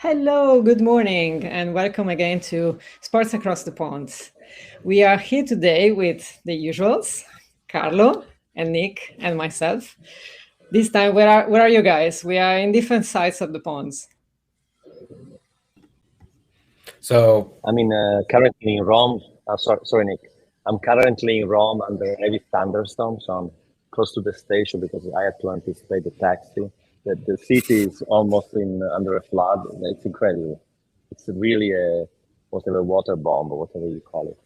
Hello, good morning, and welcome again to Sports Across the Pond. We are here today with the usuals, Carlo and Nick and myself. This time, where are you guys? We are in different sides of the ponds. So Currently in Rome. Sorry, Nick. I'm currently in Rome under heavy thunderstorm, so I'm close to the station because I have to anticipate the taxi. The city is almost in under a flood. It's incredible. It's really a whatever water bomb or whatever you call it.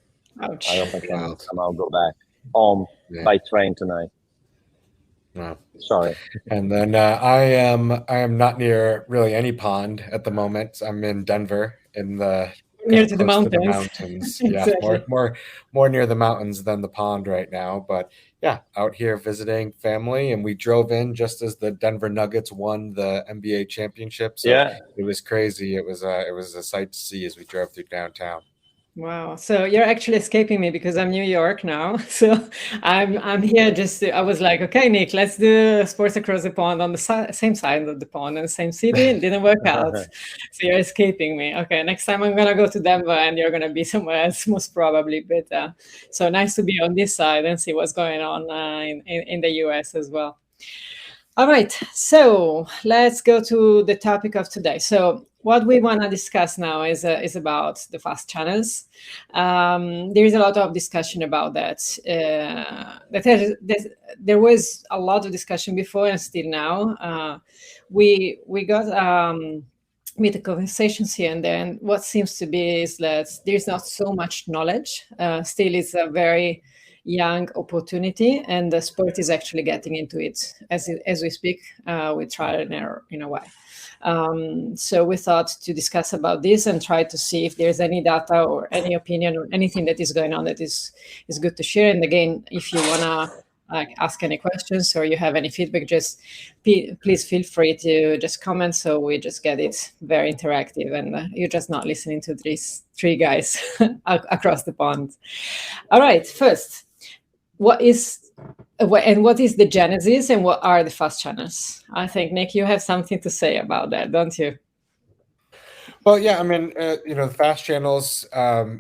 Ouch. I hope I can wow, somehow go back home yeah, by train tonight. wow. Sorry. And then I am not near really any pond at the moment. I'm in Denver, in the kind Near of to the close to the mountains. mountains. Yeah, Exactly. more near the mountains than the pond right now. But yeah, out here visiting family, and we drove in just as the Denver Nuggets won the NBA championship. So Yeah. it was crazy. It was a sight to see as we drove through downtown. Wow. So you're actually escaping me because I'm New York now. So I'm here I was like, okay, Nick, let's do sports across the pond on the same side of the pond in the same city. It didn't work out. So you're escaping me. Okay, next time I'm gonna go to Denver and you're gonna be somewhere else, most probably. But so nice to be on this side and see what's going on in the US as well. All right, so let's go to the topic of today. So what we want to discuss now is about the fast channels. There is a lot of discussion about that. There was a lot of discussion before and still now. We got with the conversations here and there. And what seems to be is that there's not so much knowledge. Still, it's a very young opportunity, and the sport is actually getting into it as we speak, with trial and error in a way. So we thought to discuss about this and try to see if there's any data or any opinion or anything that is going on that is good to share. And again, if you wanna ask any questions or you have any feedback, just please feel free to just comment, so we just get it very interactive and you're just not listening to these three guys across the pond. All right, first, what is the genesis and what are the fast channels? I think, Nick, you have something to say about that, don't you? Well, yeah, the fast channels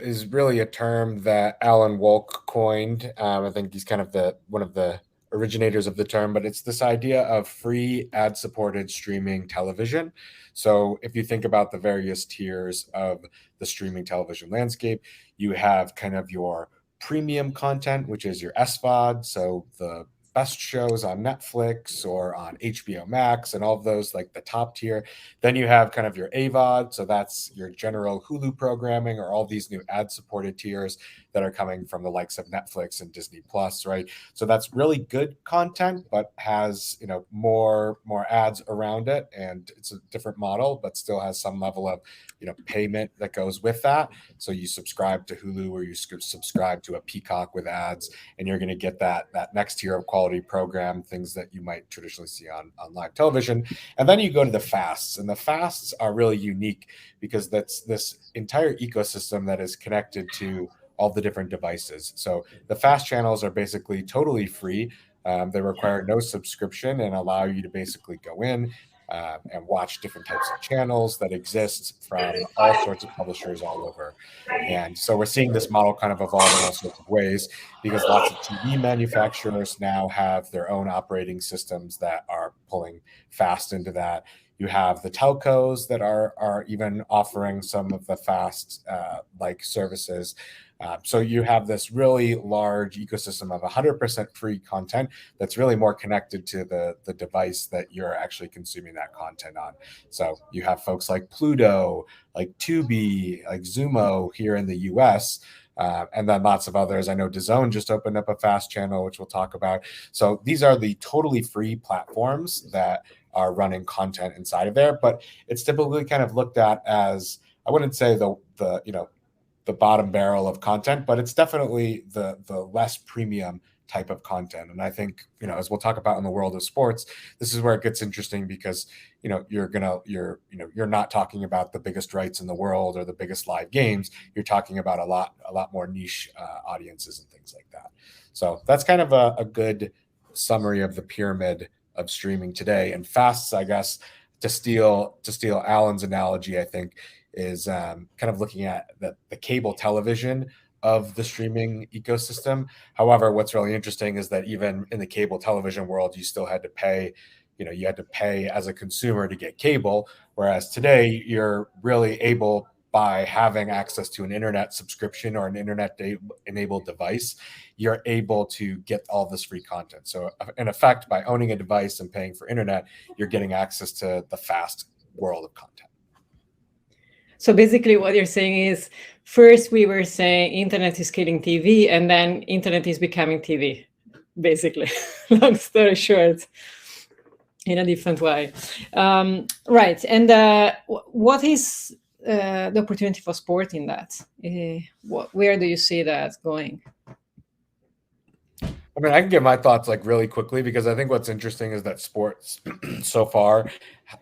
is really a term that Alan Wolk coined. I think he's kind of one of the originators of the term, but it's this idea of free ad-supported streaming television. So if you think about the various tiers of the streaming television landscape, you have kind of your premium content, which is your SVOD, so the best shows on Netflix or on HBO Max and all of those, like the top tier. Then you have kind of your AVOD, so that's your general Hulu programming or all these new ad-supported tiers that are coming from the likes of Netflix and Disney Plus, right? So that's really good content, but has more ads around it, and it's a different model, but still has some level of payment that goes with that. So you subscribe to Hulu or you subscribe to a Peacock with ads, and you're going to get that next tier of quality program, things that you might traditionally see on live television. And then you go to the fasts, and the fasts are really unique because that's this entire ecosystem that is connected to all the different devices. So the fast channels are basically totally free. They require no subscription and allow you to basically go in and watch different types of channels that exist from all sorts of publishers all over. And so we're seeing this model kind of evolve in all sorts of ways because lots of TV manufacturers now have their own operating systems that are pulling fast into that. You have the telcos that are even offering some of the fast like services. So you have this really large ecosystem of 100% free content that's really more connected to the device that you're actually consuming that content on. So you have folks like Pluto, like Tubi, like Zumo here in the US, and then lots of others. I know DAZN just opened up a fast channel, which we'll talk about. So these are the totally free platforms that are running content inside of there, but it's typically kind of looked at as, I wouldn't say the bottom barrel of content, but it's definitely the less premium type of content. And I think, as we'll talk about in the world of sports, this is where it gets interesting because, you're not talking about the biggest rights in the world or the biggest live games. You're talking about a lot more niche audiences and things like that. So that's kind of a good summary of the pyramid of streaming today. And fasts, I guess, to steal Alan's analogy, I think, is kind of looking at the cable television of the streaming ecosystem. However, what's really interesting is that even in the cable television world, you still had to pay. You had to pay as a consumer to get cable, whereas today you're really able, by having access to an internet subscription or an internet-enabled device, you're able to get all this free content. So in effect, by owning a device and paying for internet, you're getting access to the fast world of content. So basically what you're saying is, first we were saying internet is killing TV, and then internet is becoming TV, basically. Long story short, in a different way. Right. And what is the opportunity for sport in that? Where do you see that going? I mean, I can give my thoughts like really quickly, because I think what's interesting is that sports so far,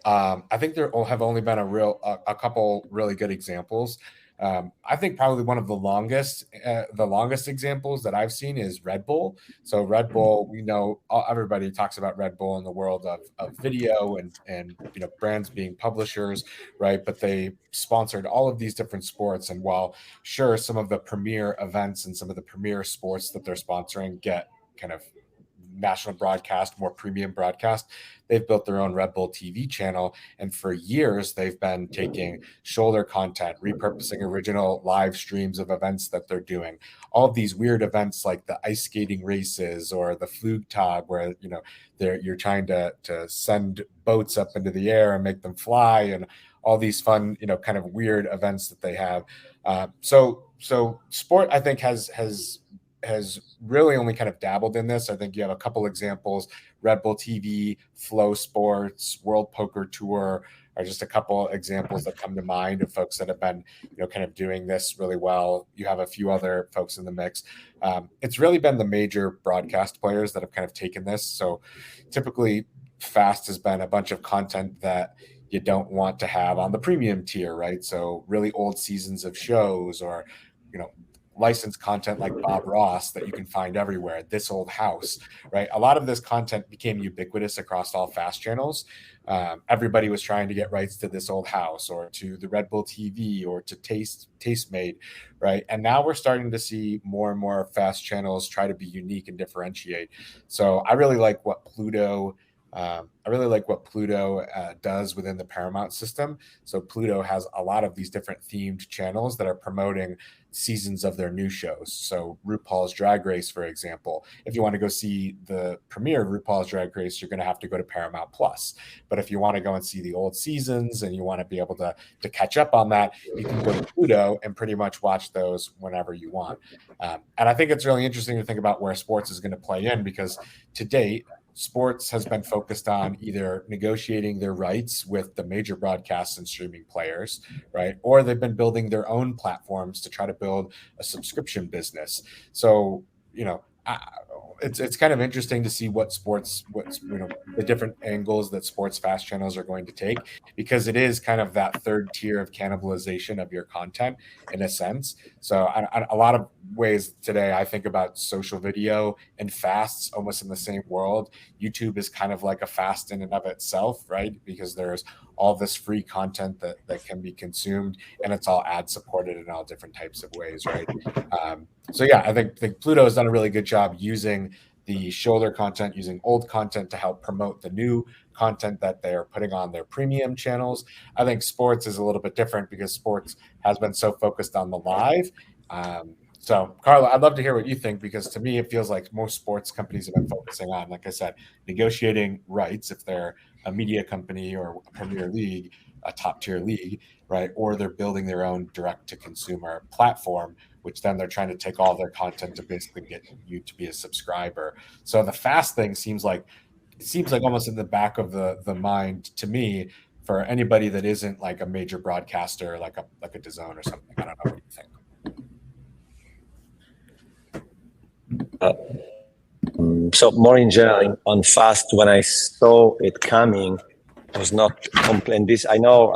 I think there have only been a couple really good examples. I think probably one of the longest examples that I've seen is Red Bull. So Red Bull, we know everybody talks about Red Bull in the world of video and brands being publishers, right? But they sponsored all of these different sports, and while sure some of the premier events and some of the premier sports that they're sponsoring get kind of national broadcast, more premium broadcast, they've built their own Red Bull TV channel. And for years, they've been taking shoulder content, repurposing original live streams of events that they're doing. All of these weird events like the ice skating races or the Flugtag, where, you're trying to send boats up into the air and make them fly, and all these fun, kind of weird events that they have. So sport, I think, has really only kind of dabbled in this. I think you have a couple examples. Red Bull TV, Flow Sports, World Poker Tour are just a couple examples that come to mind of folks that have been, kind of doing this really well. You have a few other folks in the mix. It's really been the major broadcast players that have kind of taken this. So typically Fast has been a bunch of content that you don't want to have on the premium tier, right? So really old seasons of shows, or, licensed content like Bob Ross that you can find everywhere, This Old House, right? A lot of this content became ubiquitous across all Fast channels. Everybody was trying to get rights to This Old House, or to the Red Bull TV, or to Tastemade, right? And now we're starting to see more and more Fast channels try to be unique and differentiate. So I really like what Pluto does within the Paramount system. So Pluto has a lot of these different themed channels that are promoting seasons of their new shows. So RuPaul's Drag Race, for example, if you want to go see the premiere of RuPaul's Drag Race, you're going to have to go to Paramount Plus. But if you want to go and see the old seasons and you want to be able to catch up on that, you can go to Pluto and pretty much watch those whenever you want. And I think it's really interesting to think about where sports is going to play in, because to date, sports has been focused on either negotiating their rights with the major broadcasts and streaming players, right? Or they've been building their own platforms to try to build a subscription business. So, it's kind of interesting to see what's the different angles that sports Fast channels are going to take, because it is kind of that third tier of cannibalization of your content in a sense. So a lot of ways today, I think about social video and Fasts almost in the same world. YouTube is kind of like a Fast in and of itself, right? Because there's all this free content that can be consumed, and it's all ad supported in all different types of ways, right? So yeah, I think Pluto has done a really good job using the shoulder content, using old content to help promote the new content that they are putting on their premium channels. I think sports is a little bit different, because sports has been so focused on the live. So Carla, I'd love to hear what you think, because to me, it feels like most sports companies have been focusing on, like I said, negotiating rights if they're a media company or a Premier League, a top tier league, right? Or they're building their own direct to consumer platform, which then they're trying to take all their content to basically get you to be a subscriber. So the Fast thing seems like almost in the back of the mind to me, for anybody that isn't like a major broadcaster, like a DAZN or something. I don't know what you think. So more in general on Fast, when I saw it coming, I was not complaining. This I know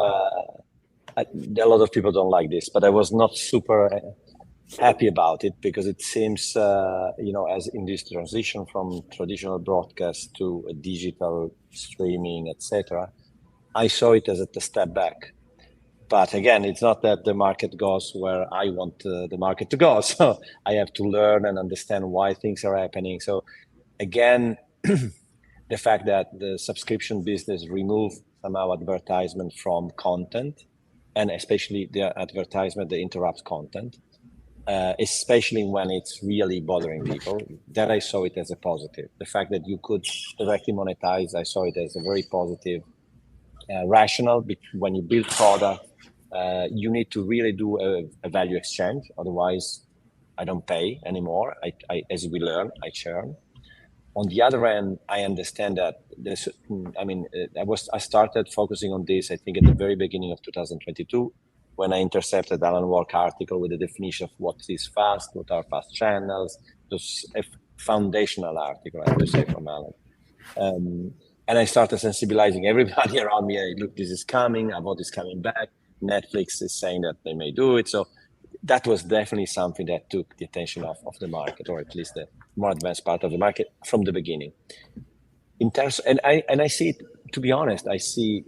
a lot of people don't like this, but I was not super happy about it, because it seems as in this transition from traditional broadcast to a digital streaming, etc., I saw it as a step back. But again, it's not that the market goes where I want the market to go. So I have to learn and understand why things are happening. So again, the fact that the subscription business remove somehow advertisement from content, and especially the advertisement that interrupts content, especially when it's really bothering people, that I saw it as a positive. The fact that you could directly monetize, I saw it as a very positive rational. When you build product, you need to really do a value exchange. Otherwise, I don't pay anymore. As we learn, I churn. On the other end, I understand that there's, I started focusing on this, I think, at the very beginning of 2022, when I intercepted Alan Walk article with the definition of what is fast, what are fast channels. It was a foundational article, I have to say, from Alan. And I started sensibilizing everybody around me. Hey, look, this is coming. About is coming back. Netflix is saying that they may do it. So that was definitely something that took the attention of the market, or at least the more advanced part of the market from the beginning. In terms, and I see it. To be honest, I see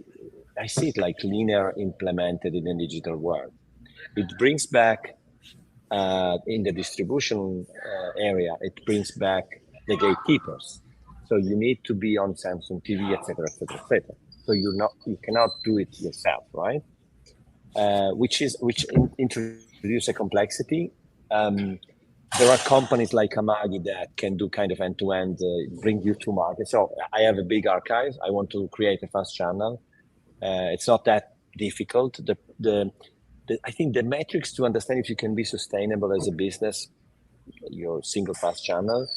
it like linear implemented in the digital world. It brings back in the distribution area. It brings back the gatekeepers. So you need to be on Samsung TV, etc., etc., etc. So you cannot do it yourself, right? Which introduce a complexity. There are companies like Amagi that can do kind of end-to-end, bring you to market. So I have a big archive. I want to create a fast channel. It's not that difficult. I think the metrics to understand if you can be sustainable as a business, your single fast channel,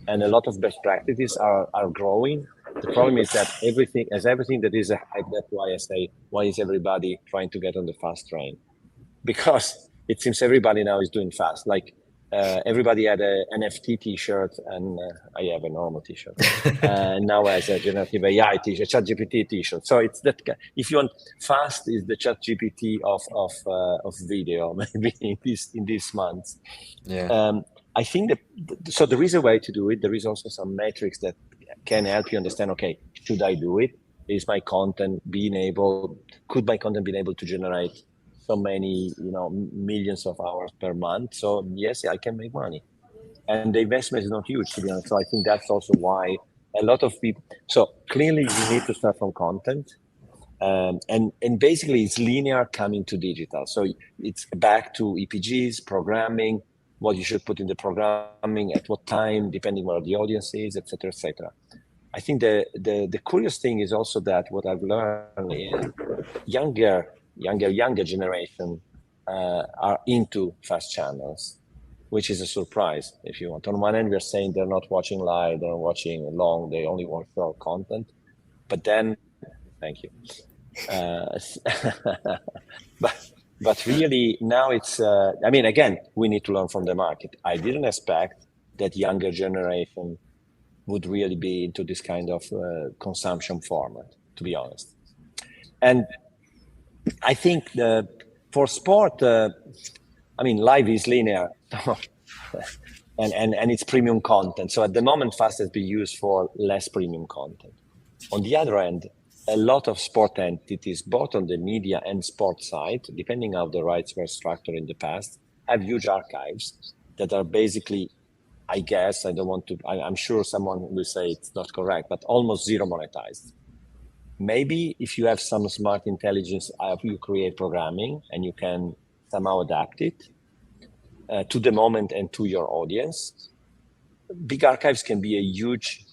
and a lot of best practices are growing. The problem is that everything that is a hype. That's why I say, why is everybody trying to get on the fast train? Because it seems everybody now is doing fast. Like everybody had a NFT T-shirt, and I have a normal T-shirt. And now has a generative AI T-shirt, ChatGPT T-shirt. So it's that. If you want, fast is the ChatGPT of video, maybe in these months. Yeah. I think so there is a way to do it. There is also some metrics that can help you understand, okay, should I do it? Could my content being able to generate so many, millions of hours per month? So yes, I can make money. And the investment is not huge, to be honest. So I think that's also why a lot of people, so clearly you need to start from content. And basically it's linear coming to digital. So it's back to EPGs, programming, what you should put in the programming, at what time, depending where the audience is, et cetera, et cetera. I think the curious thing is also that what I've learned is younger generation are into fast channels, which is a surprise, if you want. On one end, we're saying they're not watching live, they're watching long, they only want short content. But then, thank you. But really now it's, again, we need to learn from the market. I didn't expect that younger generation would really be into this kind of consumption format, to be honest. And I think for sport, live is linear and it's premium content. So at the moment, fast has been used for less premium content. On the other end, a lot of sport entities, both on the media and sports side, depending how the rights were structured in the past, have huge archives that are basically, I guess, I'm sure someone will say it's not correct, but almost zero monetized. Maybe if you have some smart intelligence, you create programming and you can somehow adapt it to the moment and to your audience. Big archives can be a huge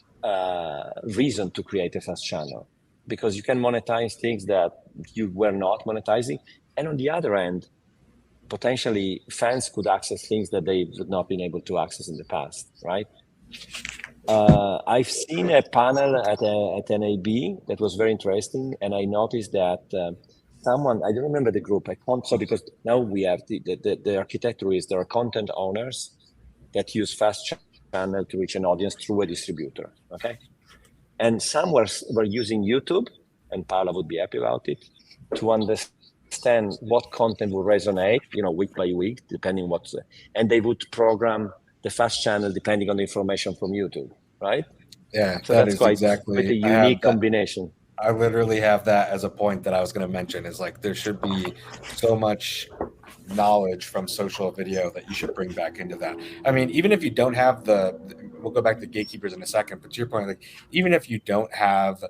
reason to create a fast channel, because you can monetize things that you were not monetizing. And on the other end, potentially fans could access things that they would not been able to access in the past, right? I've seen a panel at NAB that was very interesting, and I noticed that someone, I don't remember the group, because now we have the architecture is there are content owners that use fast channel to reach an audience through a distributor, okay? And some were using YouTube, and Paola would be happy about it, to understand what content would resonate, week by week, depending and they would program the fast channel depending on the information from YouTube, right? Yeah, so that's quite a unique combination. I literally have that as a point that I was going to mention, is like there should be so much knowledge from social video that you should bring back into that. I mean, even if you don't have we'll go back to gatekeepers in a second, but to your point, like even if you don't have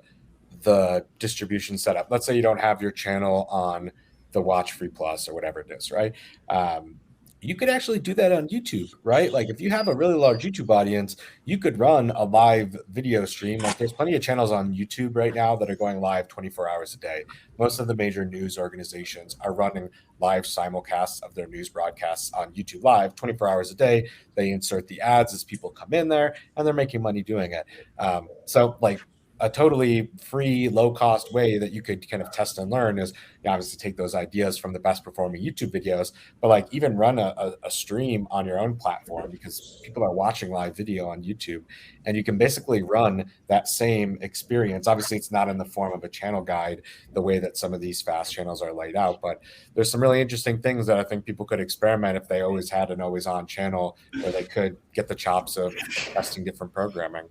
the distribution set up, let's say you don't have your channel on the Watch Free Plus or whatever it is, right? You could actually do that on YouTube, right? Like if you have a really large YouTube audience, you could run a live video stream. Like there's plenty of channels on YouTube right now that are going live 24 hours a day. Most of the major news organizations are running live simulcasts of their news broadcasts on YouTube Live 24 hours a day. They insert the ads as people come in there, and they're making money doing it. So like a totally free, low-cost way that you could kind of test and learn is obviously take those ideas from the best performing YouTube videos, but like even run a stream on your own platform, because people are watching live video on YouTube, and you can basically run that same experience. Obviously, it's not in the form of a channel guide the way that some of these fast channels are laid out, but there's some really interesting things that I think people could experiment if they always had an always on channel where they could get the chops of testing different programming.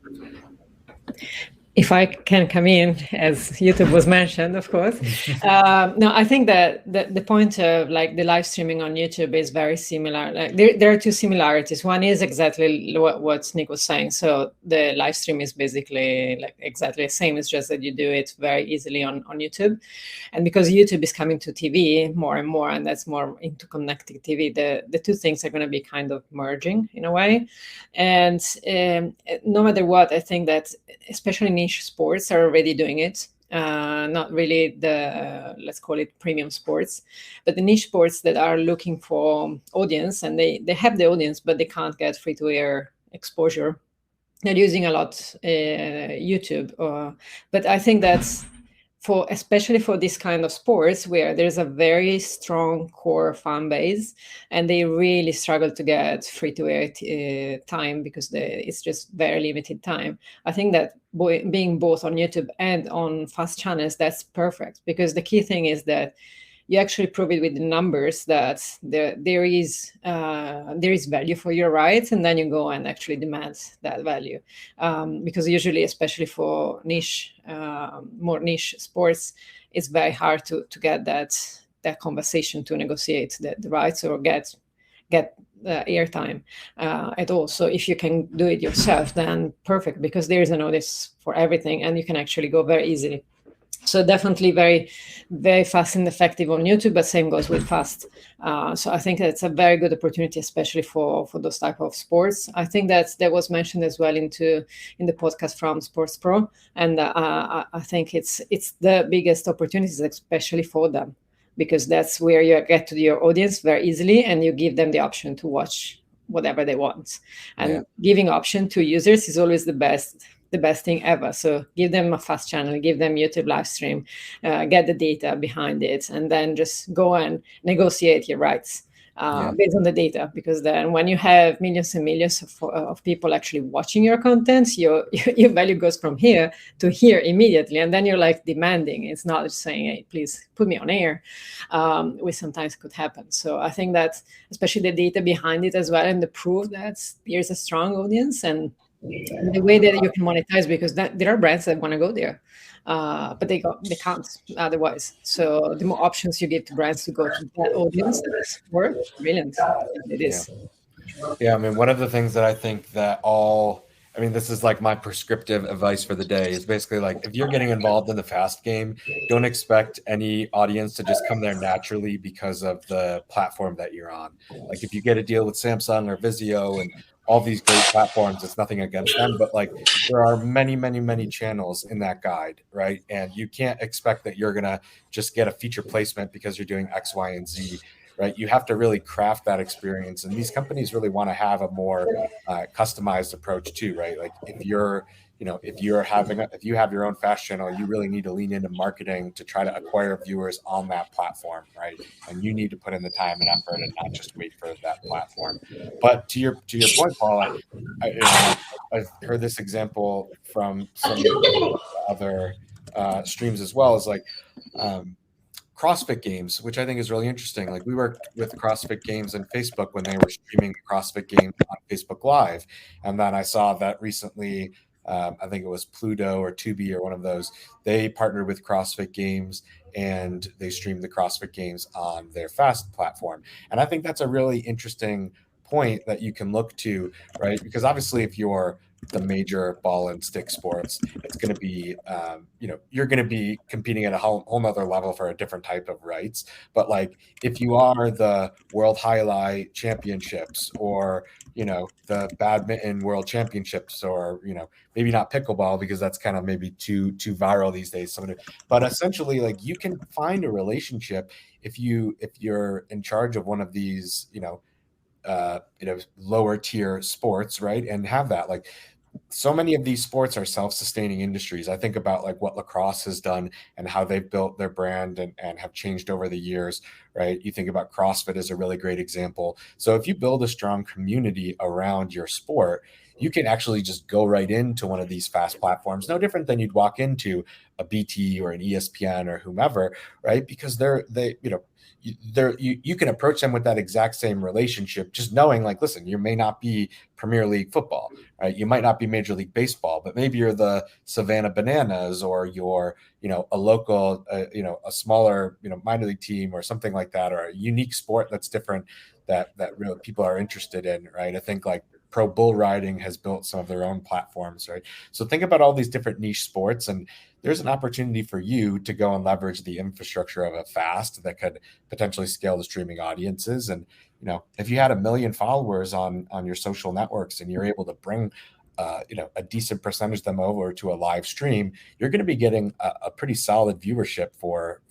If I can come in, as YouTube was mentioned, of course. No, I think that the point of like the live streaming on YouTube is very similar. Like there are two similarities. One is exactly what Nick was saying. So the live stream is basically like exactly the same. It's just that you do it very easily on YouTube. And because YouTube is coming to TV more and more, and that's more into connected TV, the two things are going to be kind of merging in a way. And no matter what, I think that especially niche sports are already doing it. Not really the, let's call it premium sports, but the niche sports that are looking for audience, and they have the audience, but they can't get free-to-air exposure. They're using a lot YouTube. But I think that's especially for this kind of sports where there's a very strong core fan base, and they really struggle to get free-to-air time because it's just very limited time. I think that being both on YouTube and on fast channels, that's perfect, because the key thing is that you actually prove it with the numbers that there is value for your rights, and then you go and actually demand that value. Because usually, especially for more niche sports, it's very hard to get that conversation to negotiate the rights or get airtime at all. So if you can do it yourself, then perfect, because there is an audience for everything, and you can actually go very easily. So definitely very, very fast and effective on YouTube, but same goes with fast. So I think it's a very good opportunity, especially for those type of sports. I think that was mentioned as well in the podcast from Sports Pro, and I think it's the biggest opportunities, especially for them, because that's where you get to your audience very easily, and you give them the option to watch whatever they want. And giving option to users is always the best thing ever. So give them a fast channel, give them YouTube live stream, get the data behind it, and then just go and negotiate your rights based on the data. Because then when you have millions and millions of people actually watching your content, your value goes from here to here immediately. And then you're like demanding. It's not just saying, hey, please put me on air, which sometimes could happen. So I think that especially the data behind it as well, and the proof that there's a strong audience, and the way that you can monetize, because there are brands that want to go there, but they can't otherwise. So the more options you give to brands to go to that audience, that's more brilliant. It is. Yeah, I mean, one of the things that I think that this is like my prescriptive advice for the day, is basically like, if you're getting involved in the fast game, don't expect any audience to just come there naturally because of the platform that you're on. Like if you get a deal with Samsung or Vizio and all these great platforms, it's nothing against them, but like there are many, many, many channels in that guide, right? And you can't expect that you're gonna just get a feature placement because you're doing X, Y, and Z, right? You have to really craft that experience, and these companies really want to have a more customized approach too, right? Like if you have your own fast channel, you really need to lean into marketing to try to acquire viewers on that platform, right? And you need to put in the time and effort and not just wait for that platform. But to your point, Paula, I've heard this example from some other streams as well, is like CrossFit games, which I think is really interesting. Like we worked with CrossFit games on Facebook when they were streaming CrossFit games on Facebook Live. And then I saw that recently I think it was Pluto or Tubi or one of those. They partnered with CrossFit Games and they streamed the CrossFit Games on their Fast platform. And I think that's a really interesting point that you can look to, right? Because obviously, if you're the major ball and stick sports, it's going to be, you're going to be competing at a whole nother level for a different type of rights. But like, if you are the World Highlight Championships or, the badminton world championships, or, maybe not pickleball because that's kind of maybe too viral these days. But essentially, like, you can find a relationship if you're in charge of one of these, lower tier sports, right? And have that, like, so many of these sports are self-sustaining industries. I think about like what lacrosse has done and how they've built their brand and have changed over the years, right? You think about CrossFit as a really great example. So if you build a strong community around your sport, you can actually just go right into one of these fast platforms, no different than you'd walk into a BT or an ESPN or whomever, right? Because you can approach them with that exact same relationship, just knowing, like, listen, you may not be Premier League football, right? You might not be Major League Baseball, but maybe you're the Savannah Bananas, or you're, a local, a smaller, minor league team or something like that, or a unique sport that's different that really people are interested in, right? I think like pro bull riding has built some of their own platforms, right? So think about all these different niche sports, and there's an opportunity for you to go and leverage the infrastructure of a fast that could potentially scale the streaming audiences. And, if you had 1 million followers on your social networks and you're able to bring, a decent percentage of them over to a live stream, you're going to be getting a pretty solid viewership for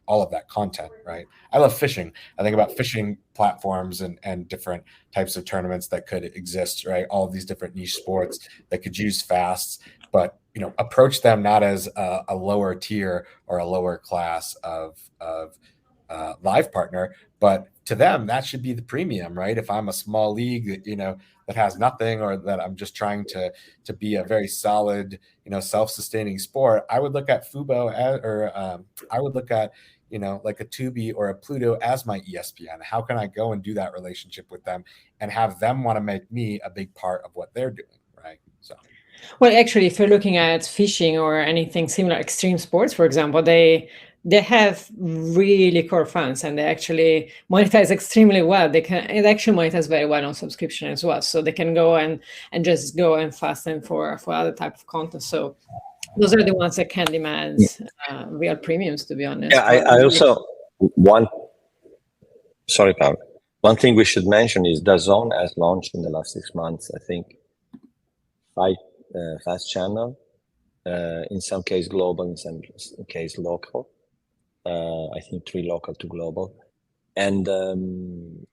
all of that content, right? I love fishing. I think about fishing platforms and different types of tournaments that could exist, right? All of these different niche sports that could use fasts, but approach them not as a lower tier or a lower class of live partner, but to them that should be the premium, right? If I'm a small league that has nothing, or that I'm just trying to be a very solid self-sustaining sport, I would look at Fubo I would look at like a Tubi or a Pluto as my ESPN. How can I go and do that relationship with them and have them want to make me a big part of what they're doing, right? So Well, actually, if you're looking at fishing or anything similar, extreme sports, for example, they have really core fans, and they actually monetize extremely well. It actually monetize very well on subscription as well. So they can go and just go and fasten for other type of content. So those are the ones that can demand real premiums, to be honest. Yeah, I also sorry, Paola. One thing we should mention is DAZN has launched in the last 6 months, I think, 5 fast channel, in some case global, in some case local. I think 3 local, 2 global. And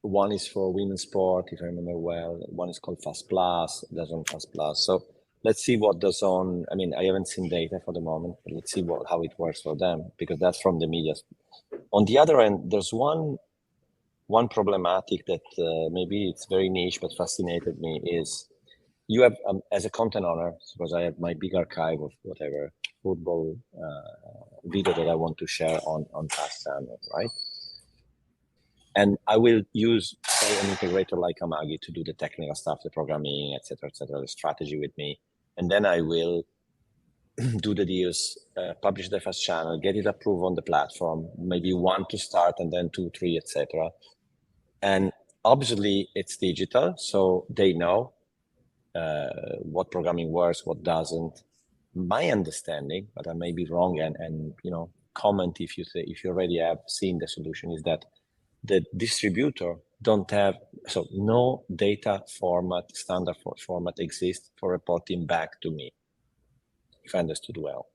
one is for women's sport, if I remember well. One is called Fast Plus, DAZN Fast Plus. So let's see what DAZN, I mean, I haven't seen data for the moment, but let's see how it works for them, because that's from the media. On the other end, there's one problematic that maybe it's very niche, but fascinated me is, you have, as a content owner, because I have my big archive of whatever football video that I want to share on Fast Channel, right? And I will use, say, an integrator like Amagi to do the technical stuff, the programming, etc., the strategy with me. And then I will do the deals, publish the Fast Channel, get it approved on the platform, maybe 1 to start, and then 2, 3, etc. And obviously it's digital, so they know what programming works, what doesn't. My understanding, but I may be wrong, and comment if you already have seen the solution, is that the distributor don't have, so no data format, standard format exists for reporting back to me, if I understood well.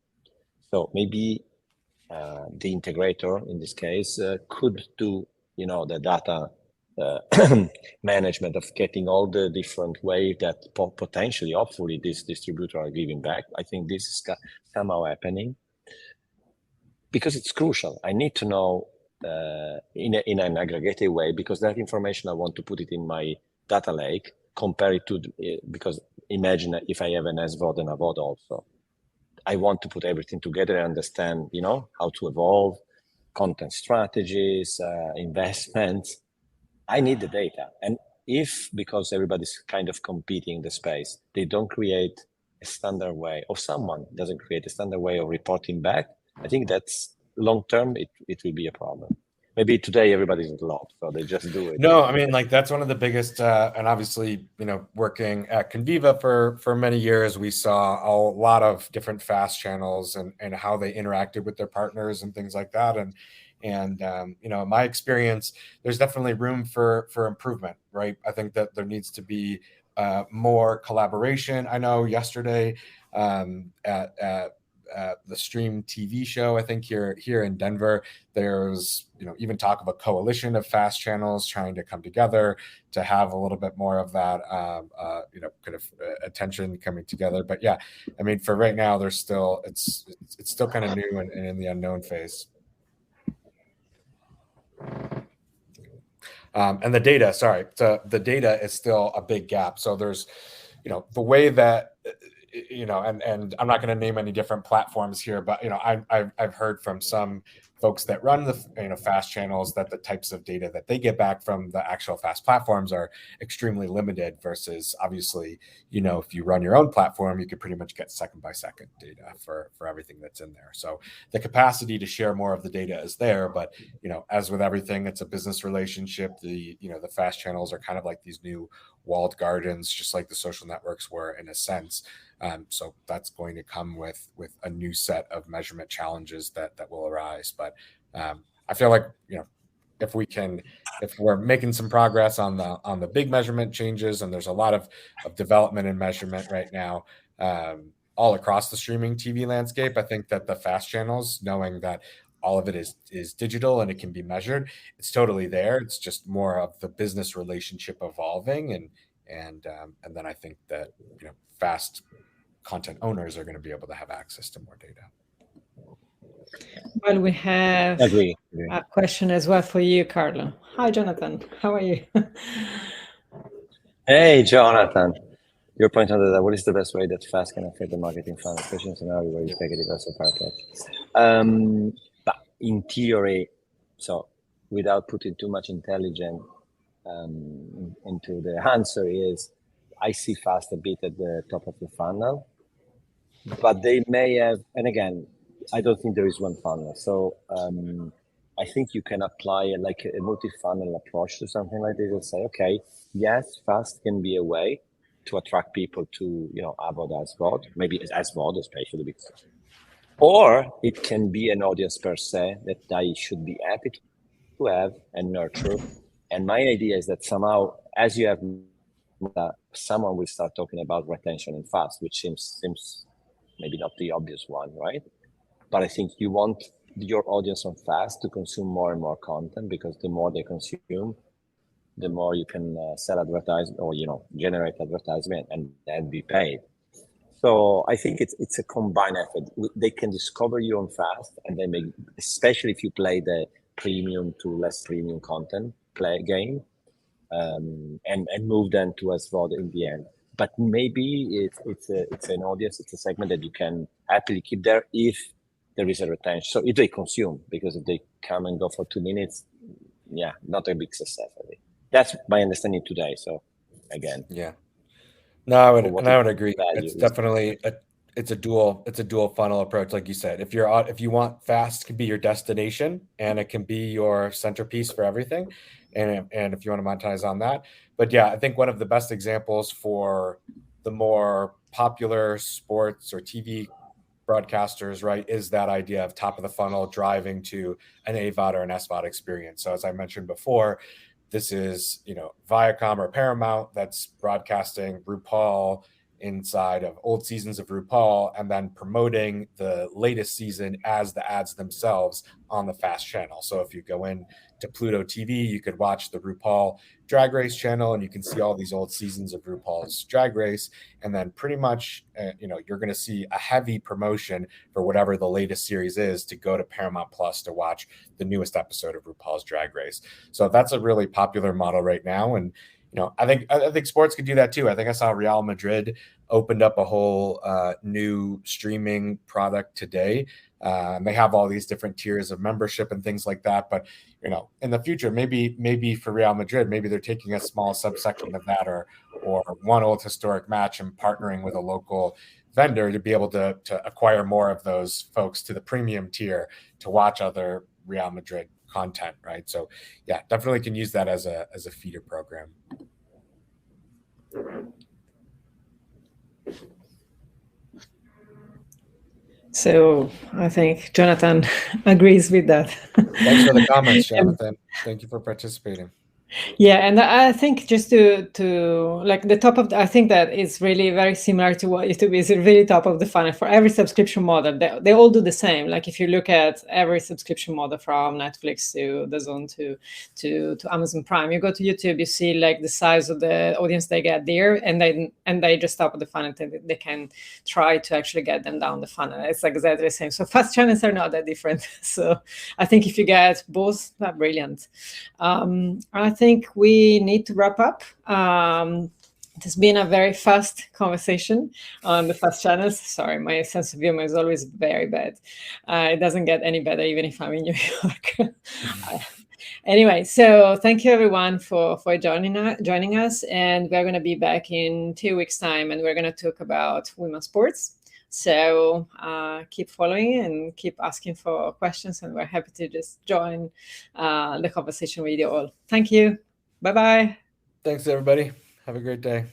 So maybe the integrator in this case could do the data management of getting all the different ways that potentially, hopefully, this distributor are giving back. I think this is somehow happening, because it's crucial. I need to know in an aggregated way, because that information I want to put it in my data lake, compare it to because imagine if I have an SVOD and a VOD also. I want to put everything together and understand, how to evolve, content strategies, investments. I need the data. And if, because everybody's kind of competing in the space, they don't create a standard way, or someone doesn't create a standard way of reporting back, I think that's long term, it will be a problem. Maybe today everybody's in love, so they just do it. No, I mean, like that's one of the biggest, and obviously, working at Conviva for many years, we saw a lot of different fast channels and how they interacted with their partners and things like that. And in my experience, there's definitely room for improvement, right? I think that there needs to be more collaboration. I know yesterday at the Stream TV show, I think here in Denver, there's even talk of a coalition of fast channels trying to come together to have a little bit more of that kind of attention coming together. But yeah, I mean, for right now, there's still it's still kind of new and in the unknown phase. And the data, the data is still a big gap. So there's the way that and I'm not going to name any different platforms here, but I've heard from some folks that run the fast channels that the types of data that they get back from the actual fast platforms are extremely limited versus obviously, if you run your own platform, you could pretty much get second by second data for everything that's in there. So the capacity to share more of the data is there, but as with everything, it's a business relationship. The fast channels are kind of like these new walled gardens, just like the social networks were in a sense. So that's going to come with a new set of measurement challenges that will arise. But I feel like if we're making some progress on the big measurement changes, and there's a lot of development in measurement right now all across the streaming TV landscape, I think that the fast channels, knowing that all of it is digital and it can be measured, it's totally there. It's just more of the business relationship evolving, and then I think that fast content owners are going to be able to have access to more data. Well, we have Agree. a question as well for you, Carlo. Hi, Jonathan. How are you? Hey, Jonathan. Your point on that, what is the best way that fast can affect the marketing funnel, especially in a scenario where you take a diverse approach? But in theory, so without putting too much intelligence into the answer, is I see fast a bit at the top of the funnel, but they may have, and again, I don't think there is one funnel. So I think you can apply like a multi-funnel approach to something like this and say, okay, yes, fast can be a way to attract people to, about SVOD, maybe as SVOD, especially because, or it can be an audience per se that I should be happy to have and nurture. And my idea is that somehow, as you have, someone will start talking about retention in fast, which seems maybe not the obvious one, right? But I think you want your audience on fast to consume more and more content, because the more they consume, the more you can sell advertisement or generate advertisement and then be paid. So I think it's a combined effort. They can discover you on fast, and then especially if you play the premium to less premium content game, and move them to SVOD in the end. But maybe it's an audience, it's a segment that you can happily keep there if there is a retention. So if they consume, because if they come and go for 2 minutes, not a big success, I think. That's my understanding today. So again, no, I would agree. It's definitely it's a dual funnel approach, like you said. If you want fast, it can be your destination and it can be your centerpiece for everything, and if you want to monetize on that. But yeah, I think one of the best examples for the more popular sports or TV broadcasters, right, is that idea of top of the funnel driving to an AVOD or an SVOD experience. So as I mentioned before, this is Viacom or Paramount that's broadcasting RuPaul inside of old seasons of RuPaul and then promoting the latest season as the ads themselves on the fast channel. So if you go in to Pluto TV, you could watch the RuPaul Drag Race channel and you can see all these old seasons of RuPaul's Drag Race, and then pretty much you're going to see a heavy promotion for whatever the latest series is to go to Paramount Plus to watch the newest episode of RuPaul's Drag Race. So that's a really popular model right now, and I think sports could do that too. I think I saw Real Madrid opened up a whole new streaming product today. They have all these different tiers of membership and things like that. But in the future, maybe for Real Madrid, maybe they're taking a small subsection of that, or one old historic match and partnering with a local vendor to be able to acquire more of those folks to the premium tier to watch other Real Madrid content, right? So yeah, definitely can use that as a feeder program. So I think Jonathan agrees with that. Thanks for the comments, Jonathan. Thank you for participating. Yeah, and I think just to like the top of I think that is really very similar to what YouTube is really top of the funnel for every subscription model. They all do the same. Like if you look at every subscription model from Netflix to DAZN to Amazon Prime, you go to YouTube, you see like the size of the audience they get there, and they just top of the funnel. They can try to actually get them down the funnel. It's like exactly the same. So fast channels are not that different. So I think if you get both, that's brilliant. I think we need to wrap up. It has been a very fast conversation on the fast channels. Sorry, my sense of humor is always very bad. It doesn't get any better even if I'm in New York. Anyway, so thank you everyone for joining us. And we're going to be back in 2 weeks' time, and we're going to talk about women's sports. So keep following and keep asking for questions, and we're happy to just join the conversation with you all. Thank you. Bye-bye. Thanks, everybody. Have a great day.